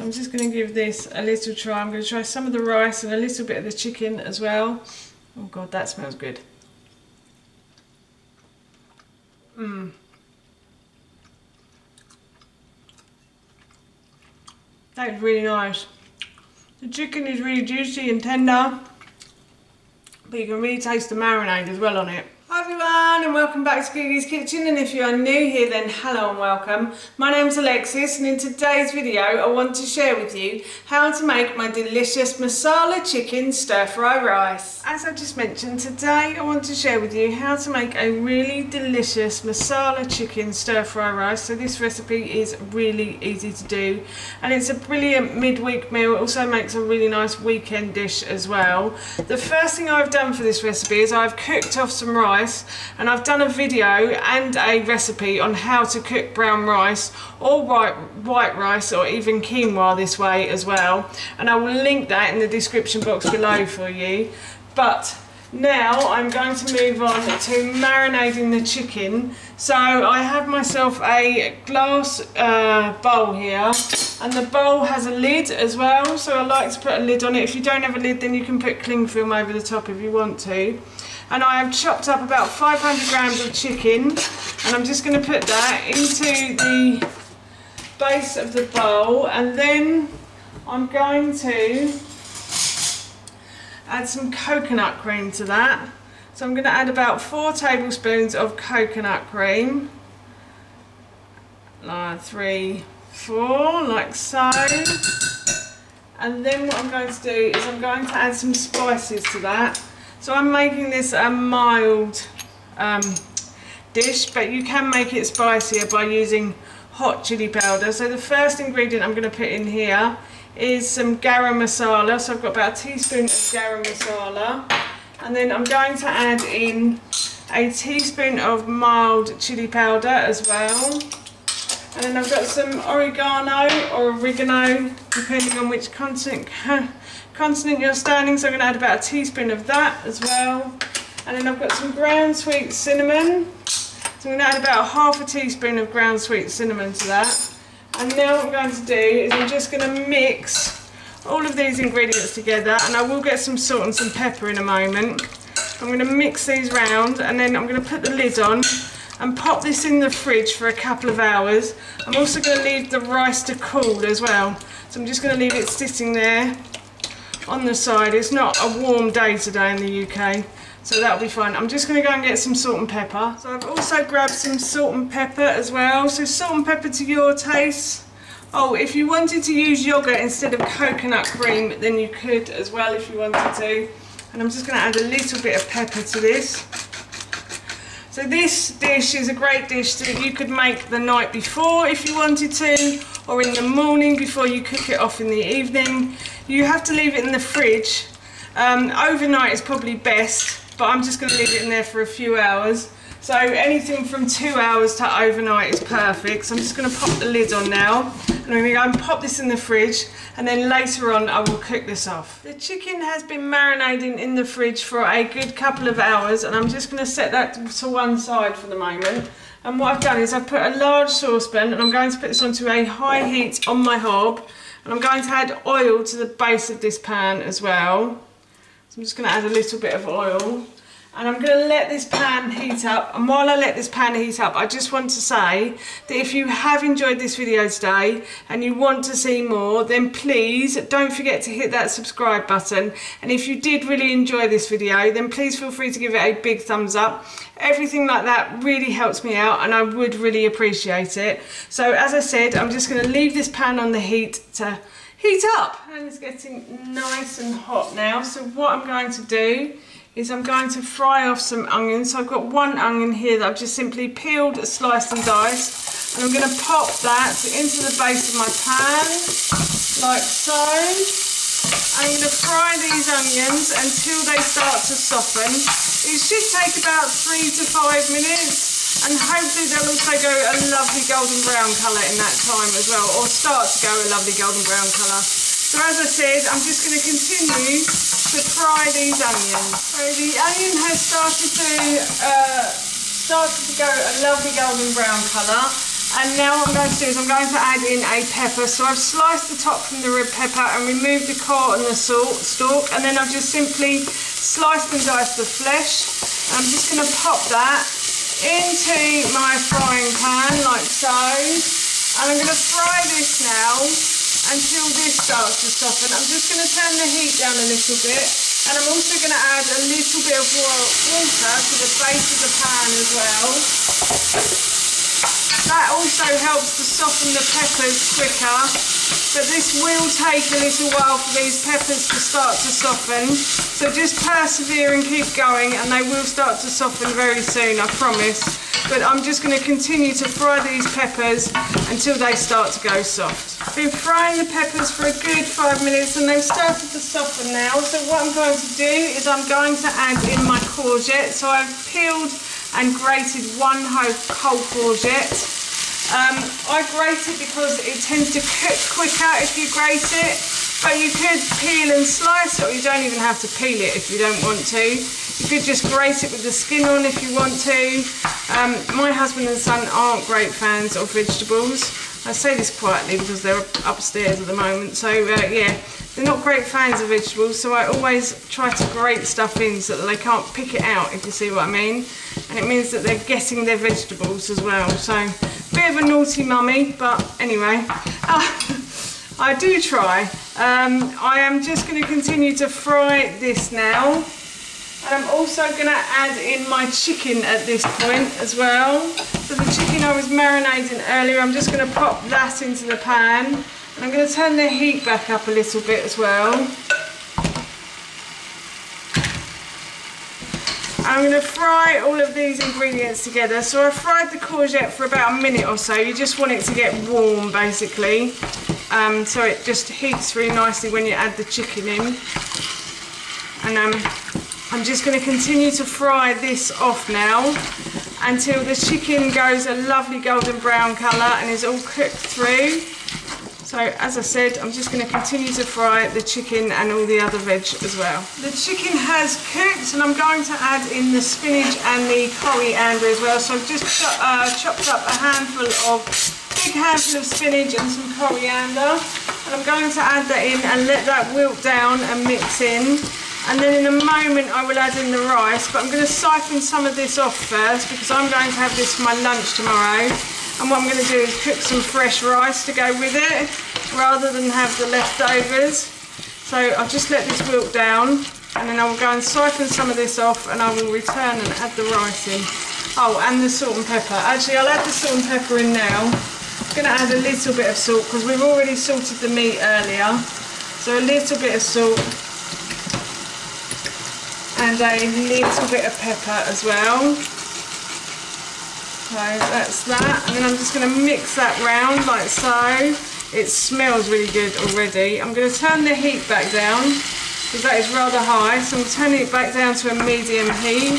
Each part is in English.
I'm just going to give this a little try. I'm going to try some of the rice and a little bit of the chicken as well. Oh God, that smells good. That is really nice. The chicken is really juicy and tender, but you can really taste the marinade as well on it. Hi everyone and welcome back to Gigi's Kitchen, and if you are new here then hello and welcome. My name's Alexis and in today's video I want to share with you how to make my delicious masala chicken stir fry rice. As I just mentioned, today I want to share with you how to make a really delicious masala chicken stir fry rice. So this recipe is really easy to do and it's a brilliant midweek meal. It also makes a really nice weekend dish as well. The first thing I've done for this recipe is I've cooked off some rice, and I've done a video and a recipe on how to cook brown rice or white rice or even quinoa this way as well, and I will link that in the description box below for you. But now I'm going to move on to marinating the chicken. So I have myself a glass bowl here, and the bowl has a lid as well, so I like to put a lid on it. If you don't have a lid then you can put cling film over the top if you want to. And I have chopped up about 500 grams of chicken, and I'm just going to put that into the base of the bowl, and then I'm going to add some coconut cream to that. So I'm going to add about 4 tablespoons of coconut cream, like 3, 4, like so. And then what I'm going to do is I'm going to add some spices to that. So I'm making this a mild dish, but you can make it spicier by using hot chili powder. So the first ingredient I'm going to put in here is some garam masala. So I've got about a teaspoon of garam masala, and then I'm going to add in a teaspoon of mild chili powder as well. And then I've got some oregano or oregano, depending on which consonant you're standing, so I'm going to add about a teaspoon of that as well. And then I've got some ground sweet cinnamon, so I'm going to add about half a teaspoon of ground sweet cinnamon to that. And now what I'm going to do is I'm just going to mix all of these ingredients together, and I will get some salt and some pepper in a moment. I'm going to mix these round, and then I'm going to put the lid on and pop this in the fridge for a couple of hours. I'm also going to leave the rice to cool as well, so I'm just going to leave it sitting there on the side. It's not a warm day today in the UK, so that'll be fine. I'm just going to go and get some salt and pepper. So I've also grabbed some salt and pepper as well, so salt and pepper to your taste. Oh, if you wanted to use yogurt instead of coconut cream then you could as well if you wanted to. And I'm just going to add a little bit of pepper to this. So this dish is a great dish that you could make the night before if you wanted to, or in the morning before you cook it off in the evening. You have to leave it in the fridge. Overnight is probably best, but I'm just going to leave it in there for a few hours. So anything from 2 hours to overnight is perfect. So I'm just going to pop the lid on now, and I'm going to go and pop this in the fridge, and then later on I will cook this off. The chicken has been marinating in the fridge for a good couple of hours, and I'm just going to set that to one side for the moment. And what I've done is I've put a large saucepan, and I'm going to put this onto a high heat on my hob, and I'm going to add oil to the base of this pan as well. So I'm just going to add a little bit of oil, and I'm going to let this pan heat up. And while I let this pan heat up, I just want to say that if you have enjoyed this video today and you want to see more, then please don't forget to hit that subscribe button. And if you did really enjoy this video, then please feel free to give it a big thumbs up. Everything like that really helps me out, and I would really appreciate it. So as I said, I'm just going to leave this pan on the heat to heat up, and it's getting nice and hot now. So what I'm going to do is I'm going to fry off some onions. So I've got 1 onion here that I've just simply peeled, sliced and diced, and I'm going to pop that into the base of my pan like so. I'm going to fry these onions until they start to soften. It should take about 3 to 5 minutes, and hopefully they'll also go a lovely golden brown colour in that time as well, or start to go a lovely golden brown colour. So as I said, I'm just going to continue to fry these onions. So the onion has started to go a lovely golden brown colour, And now what I'm going to do is I'm going to add in a pepper. So I've sliced the top from the red pepper and removed the core and the stalk, and then I've just simply sliced and diced the flesh. And I'm just going to pop that into my frying pan like so. And I'm going to fry this now until this starts to soften. I'm just going to turn the heat down a little bit, and I'm also going to add a little bit of water to the base of the pan as well. That also helps to soften the peppers quicker, but this will take a little while for these peppers to start to soften. So just persevere and keep going, and they will start to soften very soon, I promise. But I'm just going to continue to fry these peppers until they start to go soft. I've been frying the peppers for a good 5 minutes and they've started to soften now. So what I'm going to do is I'm going to add in my courgette. So I've peeled and grated one whole courgette. I grate it because it tends to cook quicker if you grate it, but you could peel and slice it, or you don't even have to peel it if you don't want to. You could just grate it with the skin on if you want to. My husband and son aren't great fans of vegetables. I say this quietly because they're upstairs at the moment, so yeah, they're not great fans of vegetables, so I always try to grate stuff in so that they can't pick it out, if you see what I mean. And it means that they're getting their vegetables as well. So, bit of a naughty mummy, but anyway, I do try. I am just going to continue to fry this now. And I'm also going to add in my chicken at this point as well. So the chicken I was marinating earlier, I'm just going to pop that into the pan. And I'm going to turn the heat back up a little bit as well. And I'm going to fry all of these ingredients together. So I fried the courgette for about a minute or so. You just want it to get warm basically. So it just heats really nicely when you add the chicken in. And I'm just going to continue to fry this off now until the chicken goes a lovely golden brown colour and is all cooked through. So as I said, I'm just going to continue to fry the chicken and all the other veg as well. The chicken has cooked and I'm going to add in the spinach and the coriander as well. So I've just chopped up a big handful of spinach and some coriander. And I'm going to add that in and let that wilt down and mix in. And then in a moment I will add in the rice, but I'm going to siphon some of this off first because I'm going to have this for my lunch tomorrow. And what I'm going to do is cook some fresh rice to go with it, rather than have the leftovers. So I'll just let this wilt down, and then I will go and siphon some of this off, and I will return and add the rice in. Oh, and the salt and pepper. Actually, I'll add the salt and pepper in now. I'm going to add a little bit of salt because we've already salted the meat earlier. So a little bit of salt. And a little bit of pepper as well. So that's that, and then I'm just going to mix that round like so. It smells really good already. I'm going to turn the heat back down because that is rather high, so I'm turning it back down to a medium heat.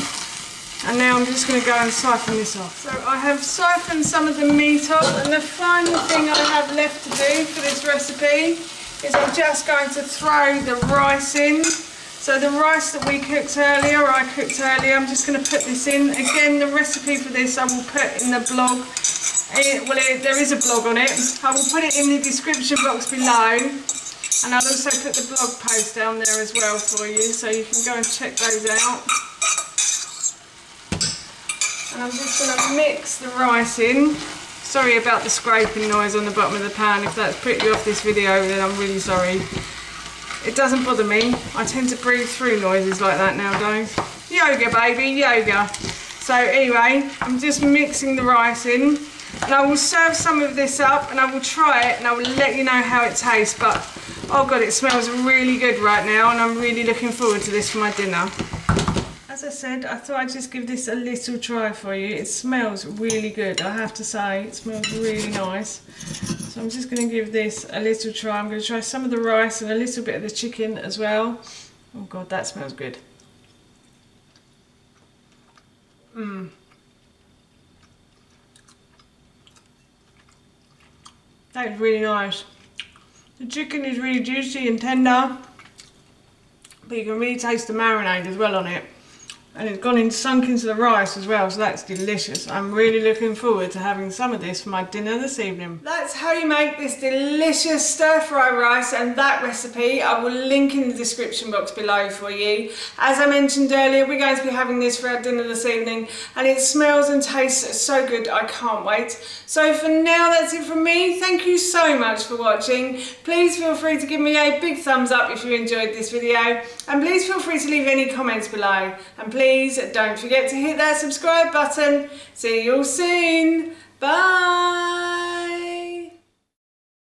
And now I'm just going to go and siphon this off. So I have siphoned some of the meat off, and the final thing I have left to do for this recipe is I'm just going to throw the rice in. So the rice that I cooked earlier, I'm just going to put this in. Again, the recipe for this I will put in the blog. There is a blog on it. I will put it in the description box below. And I'll also put the blog post down there as well for you, so you can go and check those out. And I'm just going to mix the rice in. Sorry about the scraping noise on the bottom of the pan. If that's put you off this video, then I'm really sorry. It doesn't bother me. I tend to breathe through noises like that nowadays. Yoga, baby, yoga. So anyway, I'm just mixing the rice in, and I will serve some of this up and I will try it and I will let you know how it tastes. But oh god, it smells really good right now, and I'm really looking forward to this for my dinner. As I said, I thought I'd just give this a little try for you. It smells really good, I have to say. It smells really nice. So I'm just going to give this a little try. I'm going to try some of the rice and a little bit of the chicken as well. Oh god, that smells good. That is really nice. The chicken is really juicy and tender, but you can really taste the marinade as well on it. and it's gone in, sunk into the rice as well, so that's delicious. I'm really looking forward to having some of this for my dinner this evening. That's how you make this delicious stir-fry rice, and that recipe I will link in the description box below for you. As I mentioned earlier, we're going to be having this for our dinner this evening, and it smells and tastes so good, I can't wait. So for now, that's it from me. Thank you so much for watching. Please feel free to give me a big thumbs up if you enjoyed this video, and please feel free to leave any comments below, and please don't forget to hit that subscribe button. See you all soon. Bye.